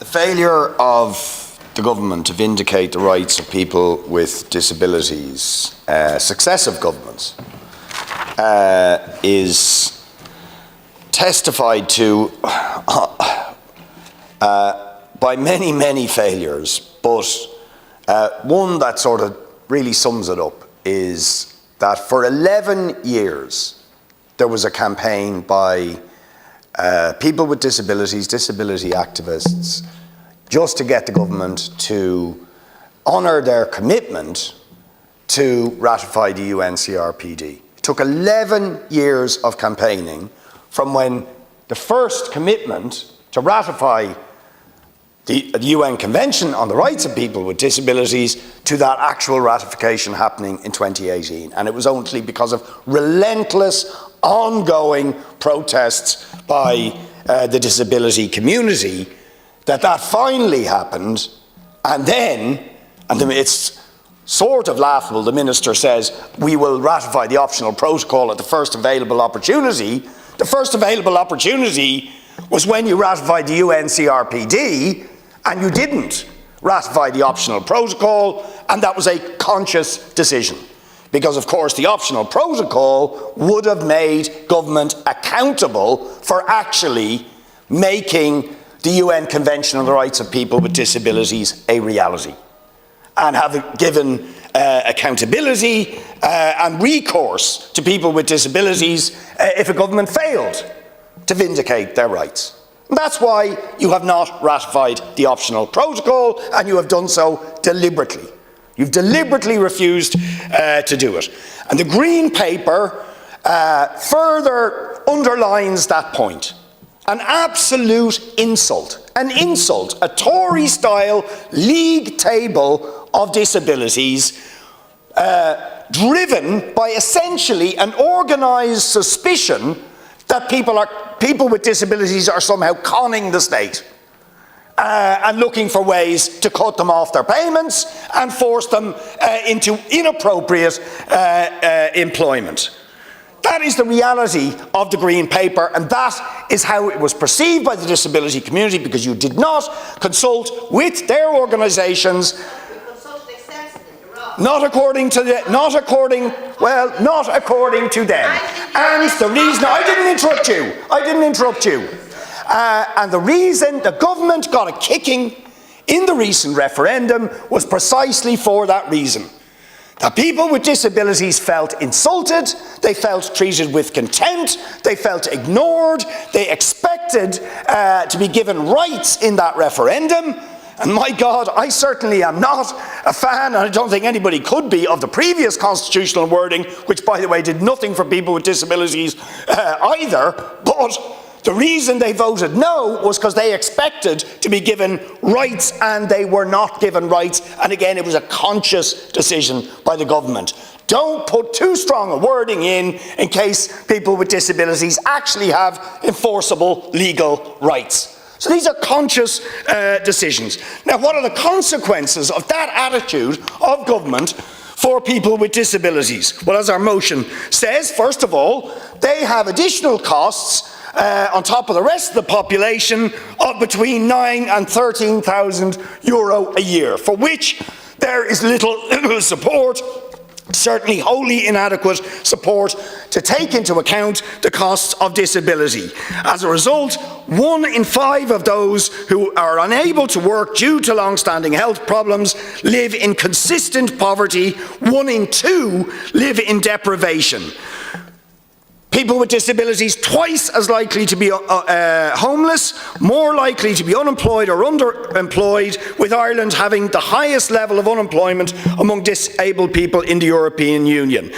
The failure of the government to vindicate the rights of people with disabilities, successive governments, is testified to by many, many failures, but one that sort of really sums it up is that for 11 years there was a campaign by people with disabilities, disability activists, just to get the government to honour their commitment to ratify the UN CRPD. It took 11 years of campaigning from when the first commitment to ratify the UN Convention on the Rights of People with Disabilities to that actual ratification happening in 2018. And it was only because of relentless, ongoing protests by the disability community that finally happened. And then, it's sort of laughable, the minister says, we will ratify the optional protocol at the first available opportunity. The first available opportunity was when you ratified the UN CRPD, and you didn't ratify the optional protocol, and that was a conscious decision. Because, of course, the optional protocol would have made government accountable for actually making the UN Convention on the Rights of People with Disabilities a reality, and have given accountability and recourse to people with disabilities if a government failed to vindicate their rights. And that's why you have not ratified the optional protocol, and you have done so deliberately. You've deliberately refused to do it. And the Green Paper further underlines that point. An absolute insult, a Tory-style league table of disabilities driven by essentially an organised suspicion that people with disabilities are somehow conning the state and looking for ways to cut them off their payments and force them into inappropriate employment. That is the reality of the Green Paper, and that is how it was perceived by the disability community, because you did not consult with their organisations. Not according to them. And the reason, I didn't interrupt you. And the reason the government got a kicking in the recent referendum was precisely for that reason. That people with disabilities felt insulted, they felt treated with contempt, they felt ignored, they expected to be given rights in that referendum. And my God, I certainly am not a fan, and I don't think anybody could be, of the previous constitutional wording, which, by the way, did nothing for people with disabilities either. But the reason they voted no was because they expected to be given rights, and they were not given rights. And again, it was a conscious decision by the government. Don't put too strong a wording in case people with disabilities actually have enforceable legal rights. So these are conscious decisions. Now, what are the consequences of that attitude of government for people with disabilities? Well, as our motion says, first of all, they have additional costs on top of the rest of the population of between 9,000 and 13,000 euro a year, for which there is little support, certainly wholly inadequate support, to take into account the costs of disability. As a result, 1 in 5 of those who are unable to work due to long-standing health problems live in consistent poverty. 1 in 2 live in deprivation. People with disabilities twice as likely to be homeless, more likely to be unemployed or underemployed, with Ireland having the highest level of unemployment among disabled people in the European Union.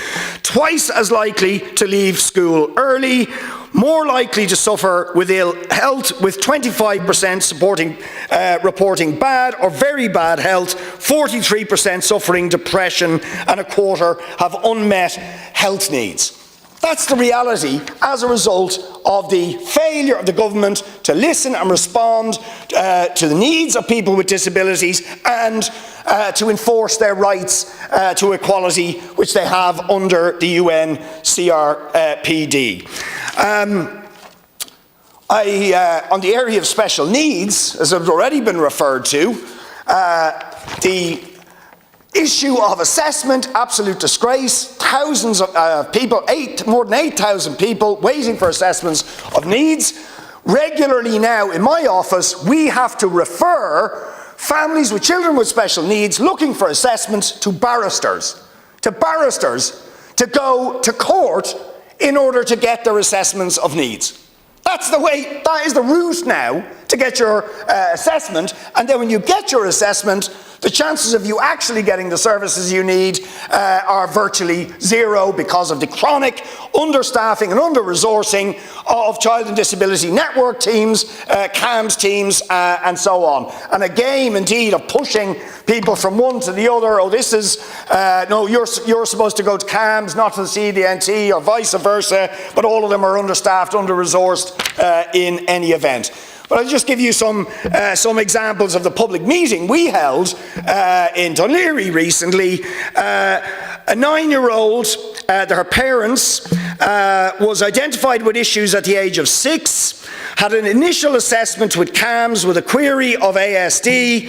Twice as likely to leave school early, more likely to suffer with ill health, with 25% reporting bad or very bad health, 43% suffering depression, and a quarter have unmet health needs. That's the reality as a result of the failure of the government to listen and respond to the needs of people with disabilities and to enforce their rights to equality, which they have under the UN CRPD. On the area of special needs, as has already been referred to, the issue of assessment, absolute disgrace. Thousands of people, more than 8,000 people waiting for assessments of needs. Regularly now in my office, we have to refer families with children with special needs looking for assessments to barristers to go to court in order to get their assessments of needs. That's the way, that is the route now to get your assessment, and then when you get your assessment, the chances of you actually getting the services you need are virtually zero because of the chronic understaffing and under-resourcing of child and disability network teams, CAMS teams, and so on. And a game, indeed, of pushing people from one to the other. Oh, this is, no, you're supposed to go to CAMS, not to the CDNT, or vice versa, but all of them are understaffed, under-resourced in any event. But I'll just give you some examples of the public meeting we held in Dunleary recently. A 9-year-old, her parents, was identified with issues at the age of 6, had an initial assessment with CAMS with a query of ASD.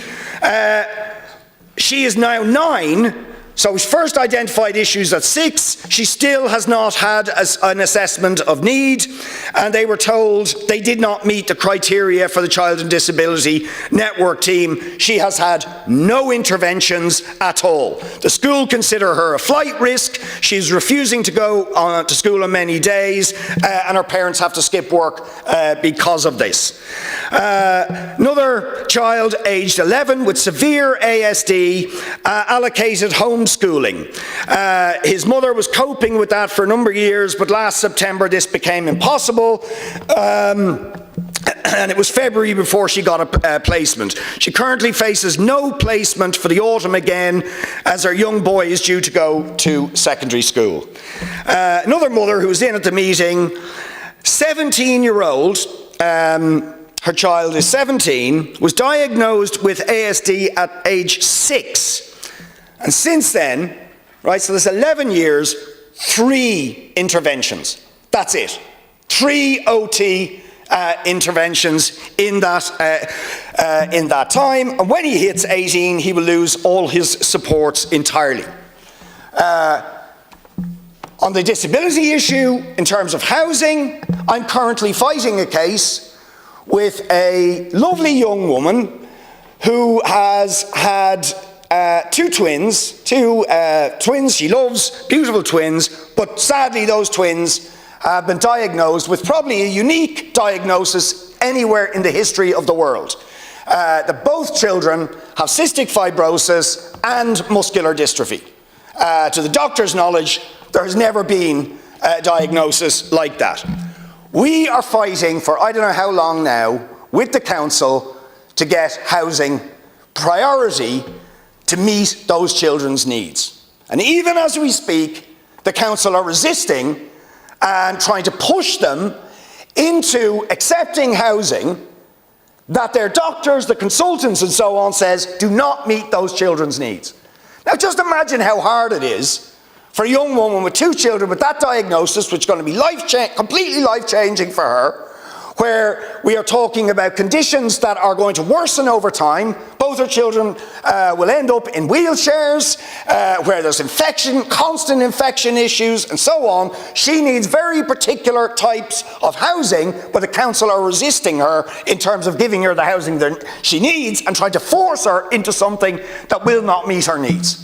She is now 9. So she first identified issues at 6, she still has not had an assessment of need, and they were told they did not meet the criteria for the Child and Disability Network team. She has had no interventions at all. The school consider her a flight risk, she's refusing to go to school on many days, and her parents have to skip work because of this. Another child aged 11 with severe ASD allocated homeschooling. His mother was coping with that for a number of years, but last September this became impossible. And it was February before she got a placement. She currently faces no placement for the autumn again, as her young boy is due to go to secondary school. Another mother who was in at the meeting, 17-year-old, her child is 17, was diagnosed with ASD at age 6. And since then, right, so there's 11 years, 3 interventions. That's it. 3 OT interventions in that time. And when he hits 18, he will lose all his supports entirely. On the disability issue, in terms of housing, I'm currently fighting a case with a lovely young woman who has had 2 twins, twins she loves, beautiful twins, but sadly those twins have been diagnosed with probably a unique diagnosis anywhere in the history of the world. Both children have cystic fibrosis and muscular dystrophy. To the doctor's knowledge, there has never been a diagnosis like that. We are fighting for I don't know how long now with the council to get housing priority to meet those children's needs. And even as we speak, the council are resisting and trying to push them into accepting housing that their doctors, the consultants and so on says do not meet those children's needs. Now just imagine how hard it is for a young woman with 2 children with that diagnosis, which is going to be completely life-changing for her, where we are talking about conditions that are going to worsen over time. Both her children will end up in wheelchairs, where there's infection, constant infection issues, and so on. She needs very particular types of housing, but the council are resisting her in terms of giving her the housing that she needs and trying to force her into something that will not meet her needs.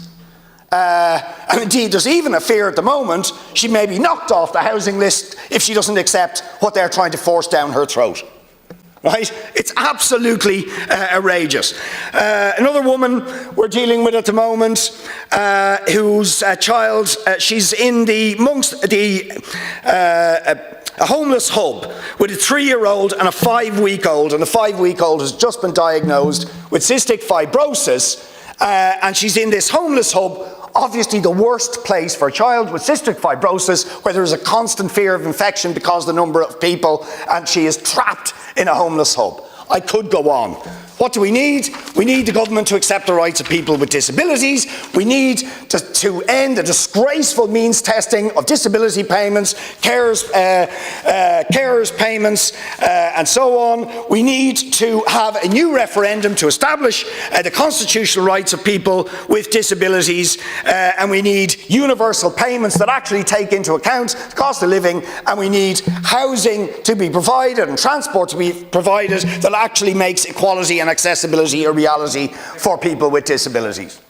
And indeed, there's even a fear at the moment she may be knocked off the housing list if she doesn't accept what they're trying to force down her throat. Right? It's absolutely outrageous. Another woman we're dealing with at the moment, whose child, she's in a homeless hub with a 3-year-old and a 5-week-old, and the 5-week-old has just been diagnosed with cystic fibrosis, and she's in this homeless hub. Obviously the worst place for a child with cystic fibrosis, where there is a constant fear of infection because of the number of people, and she is trapped in a homeless hub. I could go on. What do we need? We need the government to accept the rights of people with disabilities. We need to end the disgraceful means testing of disability payments, carers payments, and so on. We need to have a new referendum to establish the constitutional rights of people with disabilities, and we need universal payments that actually take into account the cost of living, and we need housing to be provided and transport to be provided that actually makes equality and accessibility a reality for people with disabilities.